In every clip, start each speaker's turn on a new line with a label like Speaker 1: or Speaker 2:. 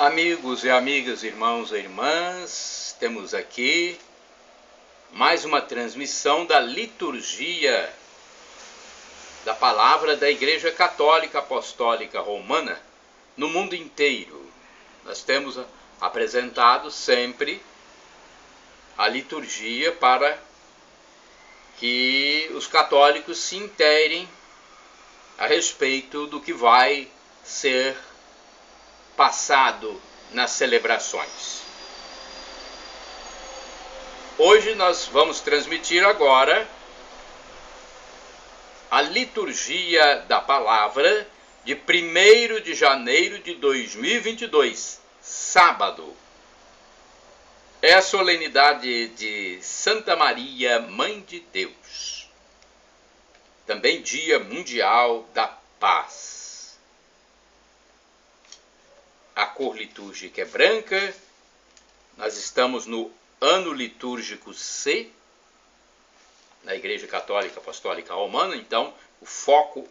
Speaker 1: Amigos e amigas, irmãos e irmãs, temos aqui mais uma transmissão da liturgia da palavra da Igreja Católica Apostólica Romana no mundo inteiro. Nós temos apresentado sempre a liturgia para que os católicos se inteirem a respeito do que vai ser passado nas celebrações. Hoje nós vamos transmitir agora a liturgia da palavra de 1º de janeiro de 2022, sábado. É a solenidade de Santa Maria, Mãe de Deus. Também Dia Mundial da Paz. A cor litúrgica é branca. Nós estamos no ano litúrgico C, na Igreja Católica Apostólica Romana, então o foco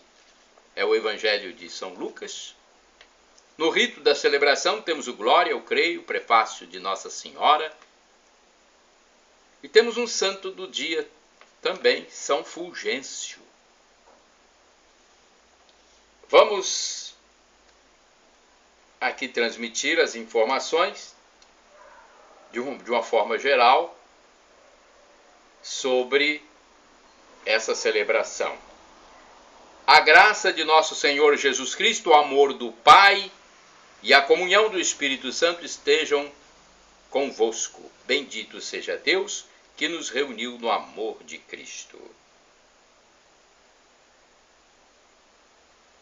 Speaker 1: é o Evangelho de São Lucas. No rito da celebração temos o Glória, eu creio, o prefácio de Nossa Senhora. E temos um santo do dia também, São Fulgêncio. Vamos aqui transmitir as informações de uma forma geral sobre essa celebração. A graça de nosso Senhor Jesus Cristo, o amor do Pai e a comunhão do Espírito Santo estejam convosco. Bendito seja Deus que nos reuniu no amor de Cristo.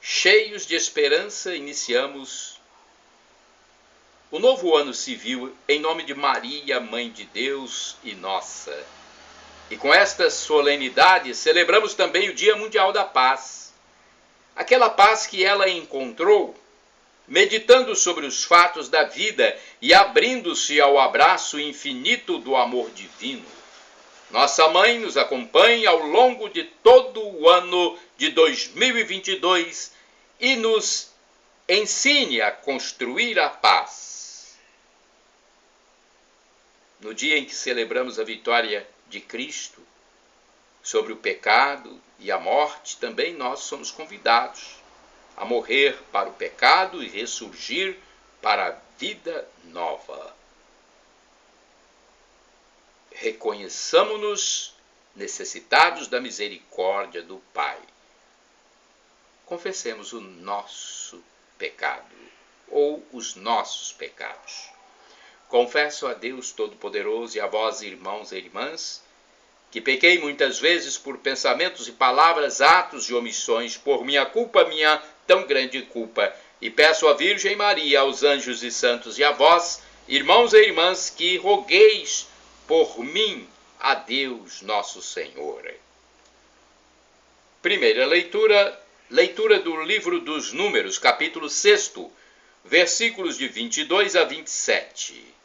Speaker 1: Cheios de esperança, iniciamos o novo ano civil em nome de Maria, Mãe de Deus e nossa. E com esta solenidade celebramos também o Dia Mundial da Paz. Aquela paz que ela encontrou meditando sobre os fatos da vida e abrindo-se ao abraço infinito do amor divino. Nossa Mãe nos acompanha ao longo de todo o ano de 2022 e nos ensine a construir a paz. No dia em que celebramos a vitória de Cristo sobre o pecado e a morte, também nós somos convidados a morrer para o pecado e ressurgir para a vida nova. Reconheçamo-nos necessitados da misericórdia do Pai. Confessemos o nosso pecado ou os nossos pecados. Confesso a Deus Todo-Poderoso e a vós, irmãos e irmãs, que pequei muitas vezes por pensamentos e palavras, atos e omissões, por minha culpa, minha tão grande culpa. E peço à Virgem Maria, aos anjos e santos e a vós, irmãos e irmãs, que rogueis por mim a Deus nosso Senhor. Primeira leitura do livro dos Números, capítulo 6, versículos de 22 a 27.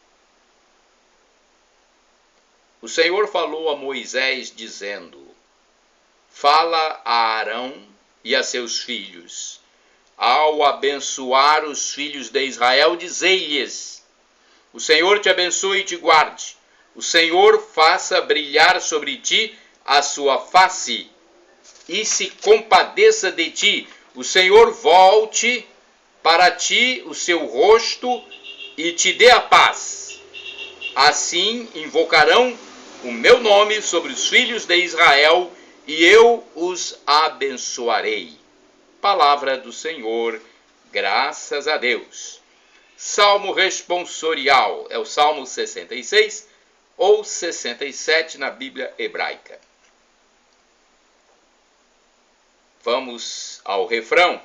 Speaker 1: O Senhor falou a Moisés, dizendo: Fala a Arão e a seus filhos, ao abençoar os filhos de Israel, dizei-lhes: O Senhor te abençoe e te guarde. O Senhor faça brilhar sobre ti a sua face e se compadeça de ti. O Senhor volte para ti o seu rosto e te dê a paz. Assim invocarão o meu nome sobre os filhos de Israel e eu os abençoarei. Palavra do Senhor, graças a Deus. Salmo responsorial, é o Salmo 66 ou 67 na Bíblia hebraica. Vamos ao refrão.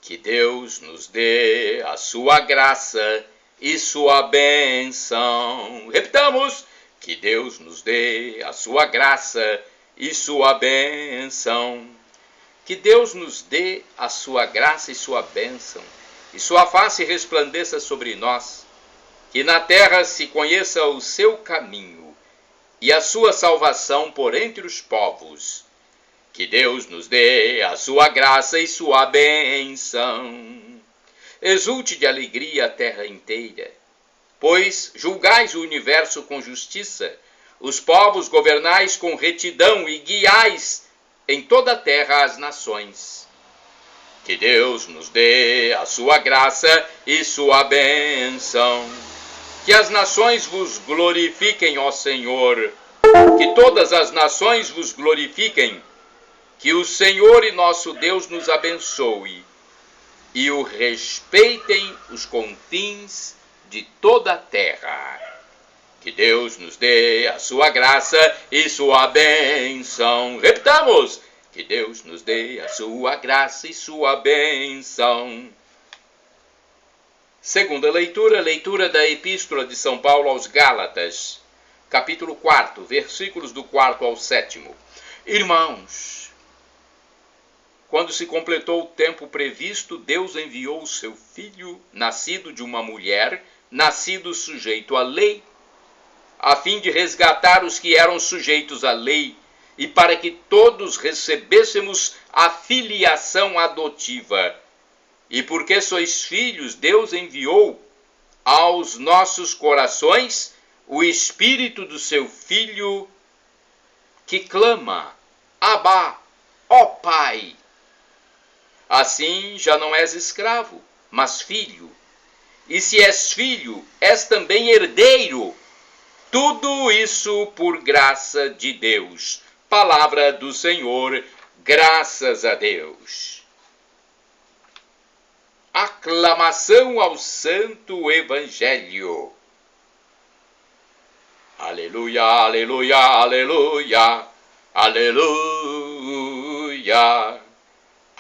Speaker 1: Que Deus nos dê a sua graça e sua bênção. Repitamos. Que Deus nos dê a sua graça e sua bênção. Que Deus nos dê a sua graça e sua bênção, e sua face resplandeça sobre nós. Que na terra se conheça o seu caminho e a sua salvação por entre os povos. Que Deus nos dê a sua graça e sua bênção. exulte de alegria a terra inteira, pois julgais o universo com justiça, os povos governais com retidão e guiais em toda a terra as nações. Que Deus nos dê a sua graça e sua bênção. Que as nações vos glorifiquem, ó Senhor. Que todas as nações vos glorifiquem. Que o Senhor e nosso Deus nos abençoe e o respeitem os confins de toda a terra. Que Deus nos dê a sua graça e sua bênção. Repitamos! Que Deus nos dê a sua graça e sua bênção. Segunda leitura, leitura da Epístola de São Paulo aos Gálatas, capítulo 4, versículos do 4 ao 7. Irmãos, quando se completou o tempo previsto, Deus enviou o seu Filho, nascido de uma mulher, nascido sujeito à lei, a fim de resgatar os que eram sujeitos à lei, e para que todos recebêssemos a filiação adotiva. E porque sois filhos, Deus enviou aos nossos corações o Espírito do seu Filho, que clama: Abba, ó Pai. Assim já não és escravo, mas filho. E se és filho, és também herdeiro. Tudo isso por graça de Deus. Palavra do Senhor, graças a Deus. Aclamação ao Santo Evangelho. Aleluia, aleluia, aleluia, aleluia.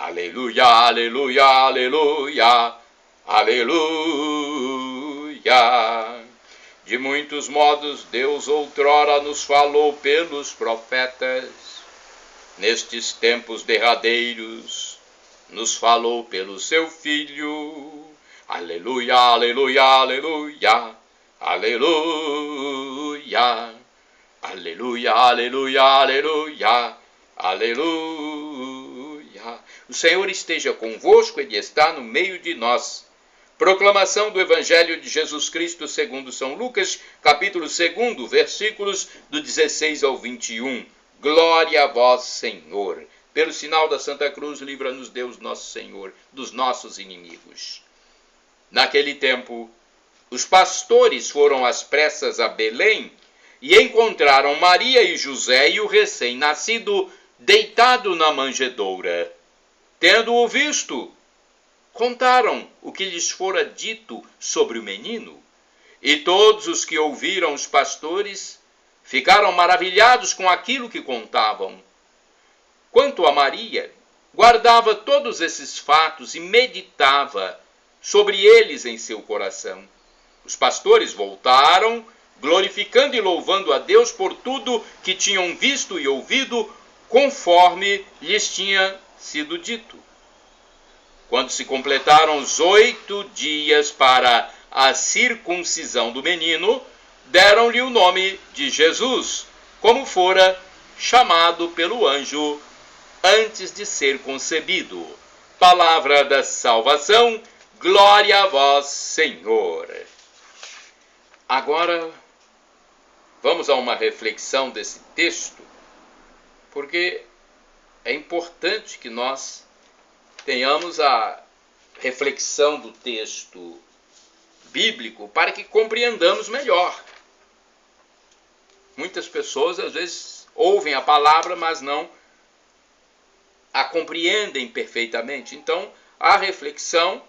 Speaker 1: Aleluia, aleluia, aleluia, aleluia. De muitos modos Deus outrora nos falou pelos profetas. Nestes tempos derradeiros nos falou pelo seu Filho. Aleluia, aleluia, aleluia, aleluia. Aleluia, aleluia, aleluia, aleluia. O Senhor esteja convosco, Ele está no meio de nós. Proclamação do Evangelho de Jesus Cristo segundo São Lucas, capítulo 2, versículos do 16 ao 21. Glória a vós, Senhor. Pelo sinal da Santa Cruz, livra-nos Deus nosso Senhor dos nossos inimigos. Naquele tempo, os pastores foram às pressas a Belém e encontraram Maria e José e o recém-nascido deitado na manjedoura. Tendo-o visto, contaram o que lhes fora dito sobre o menino. E todos os que ouviram os pastores ficaram maravilhados com aquilo que contavam. Quanto a Maria, guardava todos esses fatos e meditava sobre eles em seu coração. Os pastores voltaram, glorificando e louvando a Deus por tudo que tinham visto e ouvido, conforme lhes tinha sido dito. Quando se completaram os 8 dias para a circuncisão do menino, deram-lhe o nome de Jesus, como fora chamado pelo anjo antes de ser concebido. Palavra da salvação, glória a vós, Senhor. Agora, vamos a uma reflexão desse texto, porque é importante que nós tenhamos a reflexão do texto bíblico para que compreendamos melhor. Muitas pessoas, às vezes, ouvem a palavra, mas não a compreendem perfeitamente. Então, a reflexão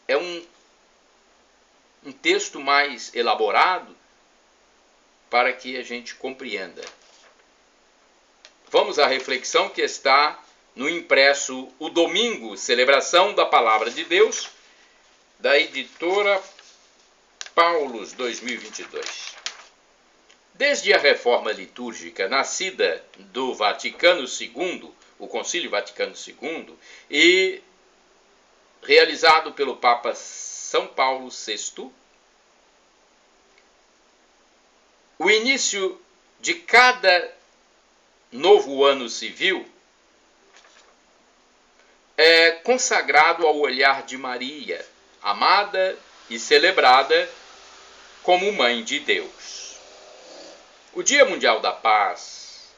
Speaker 1: é um texto mais elaborado para que a gente compreenda. Vamos à reflexão que está no impresso O Domingo, Celebração da Palavra de Deus, da editora Paulus 2022. Desde a reforma litúrgica nascida do Vaticano II, o Concílio Vaticano II, e realizado pelo Papa São Paulo VI, o início de cada novo ano civil é consagrado ao olhar de Maria, amada e celebrada como Mãe de Deus. O Dia Mundial da Paz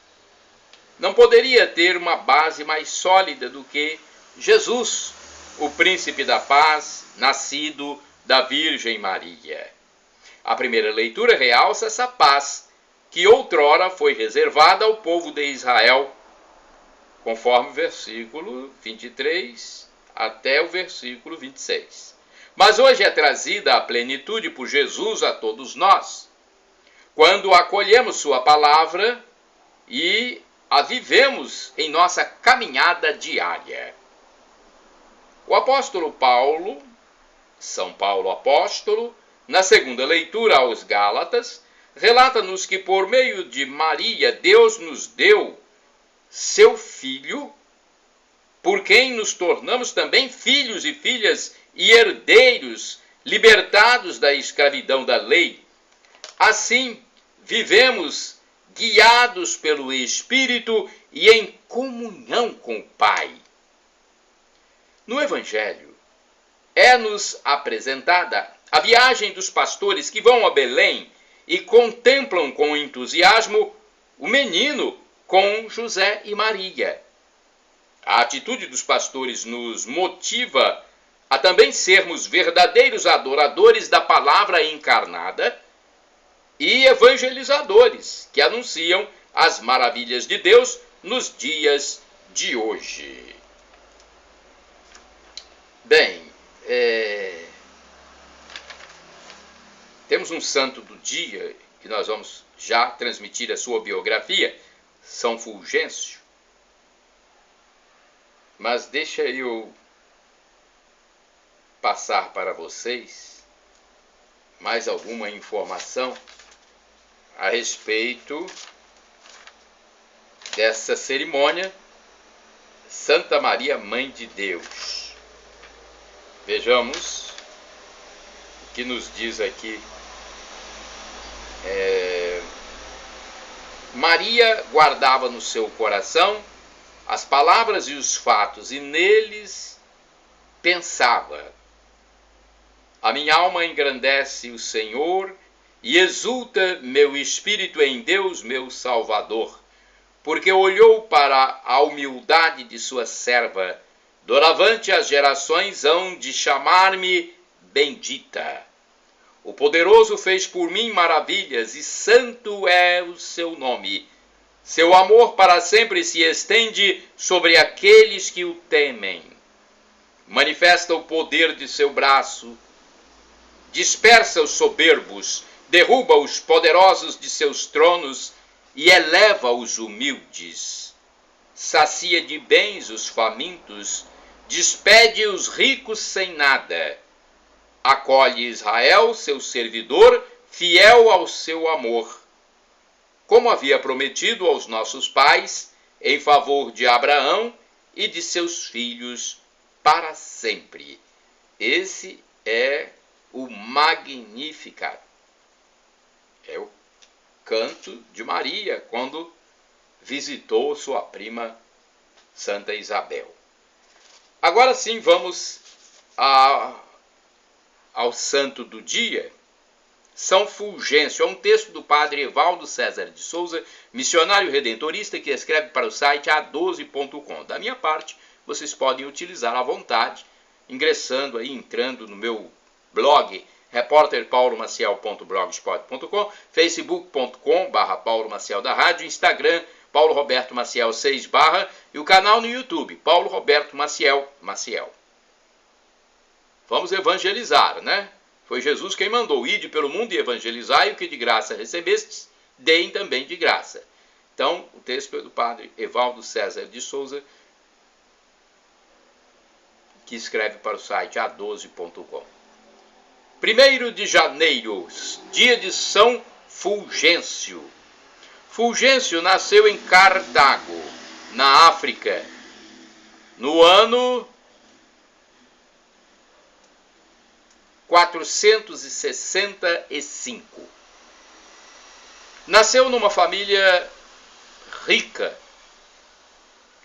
Speaker 1: não poderia ter uma base mais sólida do que Jesus, o Príncipe da Paz, nascido da Virgem Maria. A primeira leitura realça essa paz que outrora foi reservada ao povo de Israel, conforme o versículo 23 até o versículo 26. Mas hoje é trazida a plenitude por Jesus a todos nós, quando acolhemos sua palavra e a vivemos em nossa caminhada diária. O apóstolo Paulo, São Paulo apóstolo, na segunda leitura aos Gálatas, relata-nos que por meio de Maria Deus nos deu seu Filho, por quem nos tornamos também filhos e filhas e herdeiros, libertados da escravidão da lei. Assim, vivemos guiados pelo Espírito e em comunhão com o Pai. No Evangelho, é-nos apresentada a viagem dos pastores que vão a Belém e contemplam com entusiasmo o menino com José e Maria. A atitude dos pastores nos motiva a também sermos verdadeiros adoradores da palavra encarnada e evangelizadores que anunciam as maravilhas de Deus nos dias de hoje. Bem, temos um santo do dia que nós vamos já transmitir a sua biografia, São Fulgêncio. Mas deixa eu passar para vocês mais alguma informação a respeito dessa cerimônia Santa Maria, Mãe de Deus. Vejamos o que nos diz aqui. Maria guardava no seu coração as palavras e os fatos, e neles pensava. A minha alma engrandece o Senhor, e exulta meu espírito em Deus, meu Salvador, porque olhou para a humildade de sua serva. Doravante as gerações hão de chamar-me bendita. O poderoso fez por mim maravilhas, e santo é o seu nome. Seu amor para sempre se estende sobre aqueles que o temem. Manifesta o poder de seu braço, dispersa os soberbos, derruba os poderosos de seus tronos e eleva os humildes. Sacia de bens os famintos, despede os ricos sem nada. Acolhe Israel, seu servidor, fiel ao seu amor, como havia prometido aos nossos pais, em favor de Abraão e de seus filhos para sempre. Esse é o Magnificat. É o canto de Maria quando visitou sua prima Santa Isabel. Agora sim, vamos ao santo do dia, São Fulgêncio. É um texto do padre Evaldo César de Souza, missionário redentorista, que escreve para o site a12.com. Da minha parte, vocês podem utilizar à vontade, entrando no meu blog, repórterpaulomaciel.blogspot.com, facebook.com/Paulo Maciel da Rádio, Instagram, Paulo Roberto Maciel 6/ e o canal no YouTube, Paulo Roberto Maciel. Vamos evangelizar, né? Foi Jesus quem mandou: ide pelo mundo e evangelizai, o que de graça recebestes, deem também de graça. Então, o texto é do padre Evaldo César de Souza, que escreve para o site a12.com. 1º de janeiro, dia de São Fulgêncio. Fulgêncio nasceu em Cartago, na África, no ano 465. Nasceu numa família rica,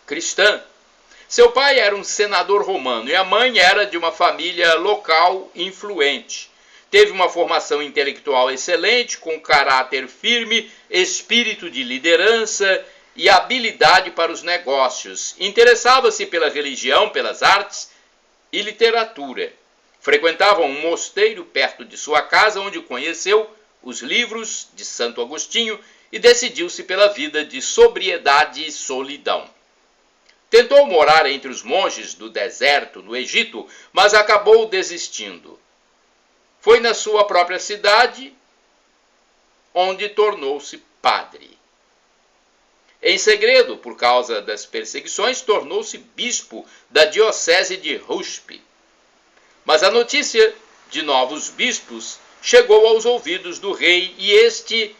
Speaker 1: cristã, Seu pai era um senador romano e a mãe era de uma família local influente. Teve uma formação intelectual excelente, com caráter firme, espírito de liderança e habilidade para os negócios. Interessava-se pela religião, pelas artes e literatura. Frequentava um mosteiro perto de sua casa, onde conheceu os livros de Santo Agostinho e decidiu-se pela vida de sobriedade e solidão. Tentou morar entre os monges do deserto, no Egito, mas acabou desistindo. Foi na sua própria cidade onde tornou-se padre. Em segredo, por causa das perseguições, tornou-se bispo da diocese de Ruspe. Mas a notícia de novos bispos chegou aos ouvidos do rei e este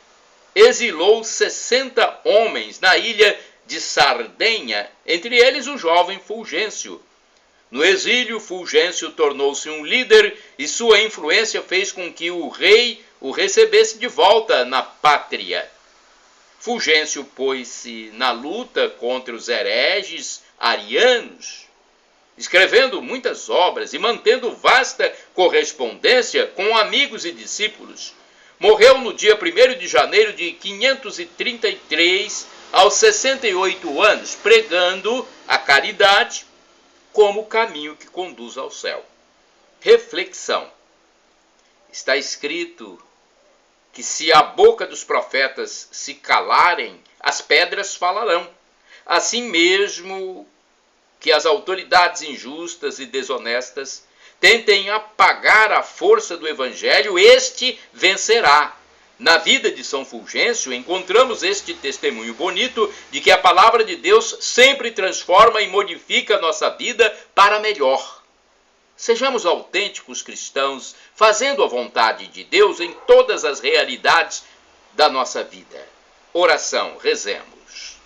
Speaker 1: exilou 60 homens na ilha de Sardenha, entre eles o jovem Fulgêncio. No exílio, Fulgêncio tornou-se um líder e sua influência fez com que o rei o recebesse de volta na pátria. Fulgêncio pôs-se na luta contra os hereges arianos, escrevendo muitas obras e mantendo vasta correspondência com amigos e discípulos. Morreu no dia 1º de janeiro de 533, aos 68 anos, pregando a caridade como o caminho que conduz ao céu. Reflexão. Está escrito que se a boca dos profetas se calarem, as pedras falarão. Assim mesmo que as autoridades injustas e desonestas tentem apagar a força do evangelho, este vencerá. Na vida de São Fulgêncio, encontramos este testemunho bonito de que a palavra de Deus sempre transforma e modifica a nossa vida para melhor. Sejamos autênticos cristãos, fazendo a vontade de Deus em todas as realidades da nossa vida. Oração, rezemos.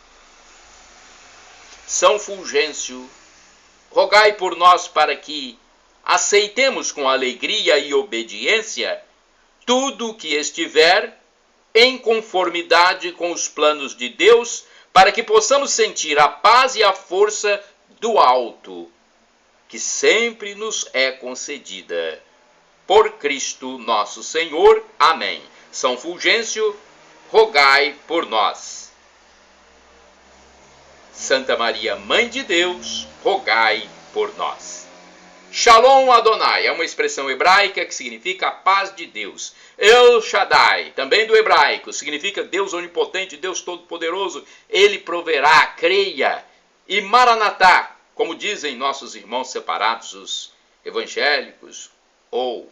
Speaker 1: São Fulgêncio, rogai por nós para que aceitemos com alegria e obediência tudo o que estiver em conformidade com os planos de Deus, para que possamos sentir a paz e a força do alto, que sempre nos é concedida. Por Cristo nosso Senhor. Amém. São Fulgêncio, rogai por nós. Santa Maria, Mãe de Deus, rogai por nós. Shalom Adonai é uma expressão hebraica que significa a paz de Deus. El Shaddai, também do hebraico, significa Deus onipotente, Deus todo-poderoso. Ele proverá, creia. E Maranatá, como dizem nossos irmãos separados, os evangélicos, ou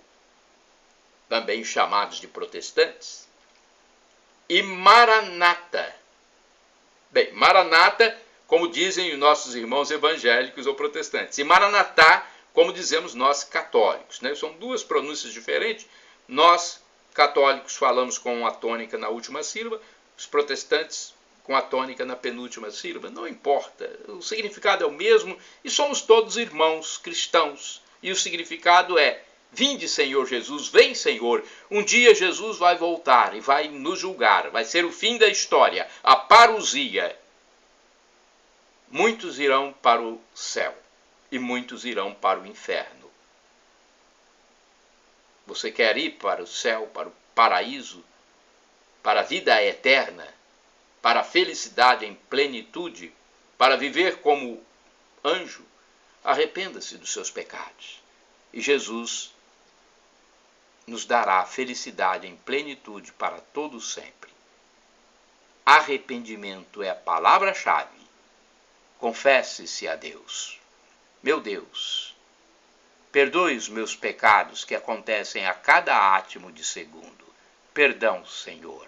Speaker 1: também chamados de protestantes. E Maranata. Bem, Maranata, como dizem os nossos irmãos evangélicos ou protestantes. E Maranatá, como dizemos nós católicos, né? São duas pronúncias diferentes. Nós, católicos, falamos com a tônica na última sílaba, os protestantes com a tônica na penúltima sílaba. Não importa, o significado é o mesmo e somos todos irmãos cristãos. E o significado é: vinde, Senhor Jesus, vem, Senhor. Um dia Jesus vai voltar e vai nos julgar, vai ser o fim da história, a parousia. Muitos irão para o céu e muitos irão para o inferno. Você quer ir para o céu, para o paraíso, para a vida eterna, para a felicidade em plenitude, para viver como anjo? Arrependa-se dos seus pecados e Jesus nos dará a felicidade em plenitude para todo sempre. Arrependimento é a palavra-chave. Confesse-se a Deus. Meu Deus, perdoe os meus pecados que acontecem a cada átimo de segundo. Perdão, Senhor.